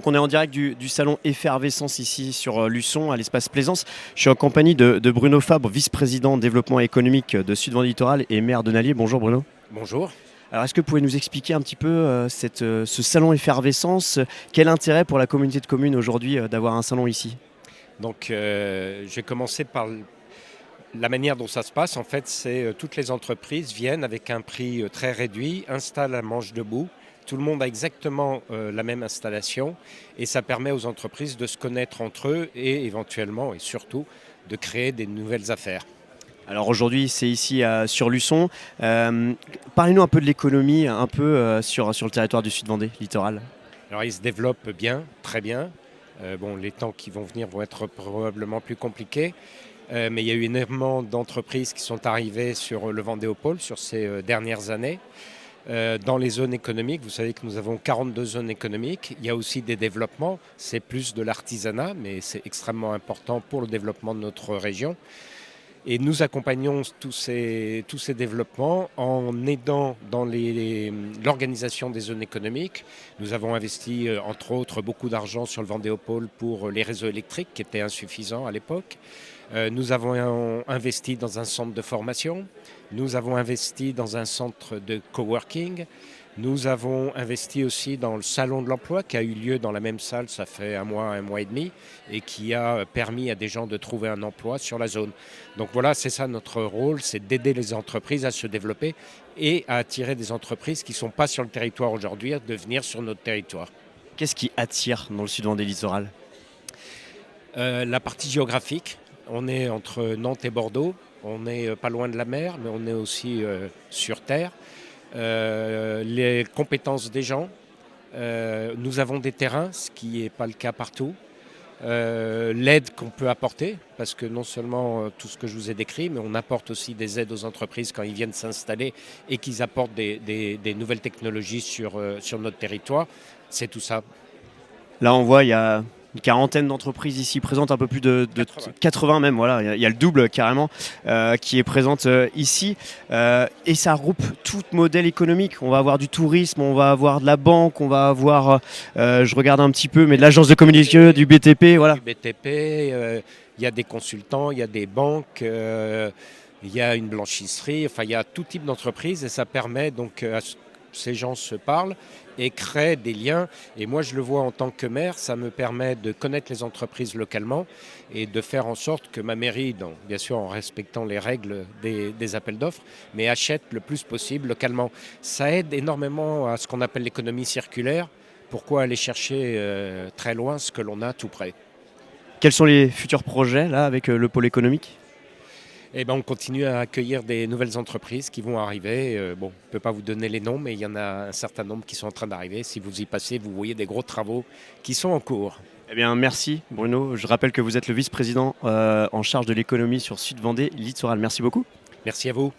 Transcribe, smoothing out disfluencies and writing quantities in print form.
On est en direct du salon Effervescence ici sur Luçon, à l'espace Plaisance. Je suis en compagnie de Bruno Fabre, vice-président développement économique de Sud-Vendée Littoral et maire de Nallier. Bonjour Bruno. Bonjour. Alors est-ce que vous pouvez nous expliquer un petit peu ce salon Effervescence? Quel intérêt pour la communauté de communes aujourd'hui d'avoir un salon ici? Je vais commencer par la manière dont ça se passe. En fait, c'est toutes les entreprises viennent avec un prix très réduit, installent à manche debout. Tout le monde a exactement la même installation et ça permet aux entreprises de se connaître entre eux et éventuellement et surtout de créer des nouvelles affaires. Alors aujourd'hui c'est ici sur Luçon. Parlez-nous un peu de l'économie, un peu sur le territoire du Sud-Vendée littoral. Alors, ils se développent bien, très bien. Les temps qui vont venir vont être probablement plus compliqués. Mais il y a eu énormément d'entreprises qui sont arrivées sur le Vendéopole sur ces dernières années. Dans les zones économiques, vous savez que nous avons 42 zones économiques. Il y a aussi des développements, c'est plus de l'artisanat, mais c'est extrêmement important pour le développement de notre région. Et nous accompagnons tous ces développements en aidant dans l'organisation des zones économiques. Nous avons investi, entre autres, beaucoup d'argent sur le Vendéopole pour les réseaux électriques qui étaient insuffisants à l'époque. Nous avons investi dans un centre de formation. Nous avons investi dans un centre de coworking. Nous avons investi aussi dans le salon de l'emploi qui a eu lieu dans la même salle, ça fait un mois et demi, et qui a permis à des gens de trouver un emploi sur la zone. Donc voilà, c'est ça notre rôle, c'est d'aider les entreprises à se développer et à attirer des entreprises qui ne sont pas sur le territoire aujourd'hui à devenir sur notre territoire. Qu'est-ce qui attire dans le Sud-Vendée littoral? La partie géographique, on est entre Nantes et Bordeaux, on n'est pas loin de la mer, mais on est aussi sur terre. Les compétences des gens. Nous avons des terrains, ce qui n'est pas le cas partout. L'aide qu'on peut apporter, parce que non seulement tout ce que je vous ai décrit, mais on apporte aussi des aides aux entreprises quand ils viennent s'installer et qu'ils apportent des nouvelles technologies sur notre territoire. C'est tout ça. Là on voit il y a une quarantaine d'entreprises ici présentes, un peu plus de 80 même, voilà, il y a le double carrément qui est présente ici. Et ça regroupe tout modèle économique. On va avoir du tourisme, on va avoir de la banque, on va avoir, je regarde un petit peu, mais de l'agence de communication, du BTP, voilà. Du BTP, il y a des consultants, il y a des banques, il y a une blanchisserie, enfin il y a tout type d'entreprise et ça permet donc à ces gens se parlent et créent des liens. Et moi, je le vois en tant que maire, ça me permet de connaître les entreprises localement et de faire en sorte que ma mairie, bien sûr en respectant les règles des appels d'offres, mais achète le plus possible localement. Ça aide énormément à ce qu'on appelle l'économie circulaire. Pourquoi aller chercher très loin ce que l'on a tout près? Quels sont les futurs projets là avec le pôle économique? On continue à accueillir des nouvelles entreprises qui vont arriver. Je ne peux pas vous donner les noms, mais il y en a un certain nombre qui sont en train d'arriver. Si vous y passez, vous voyez des gros travaux qui sont en cours. Eh bien, merci Bruno. Je rappelle que vous êtes le vice-président en charge de l'économie sur Sud-Vendée Littoral. Merci beaucoup. Merci à vous.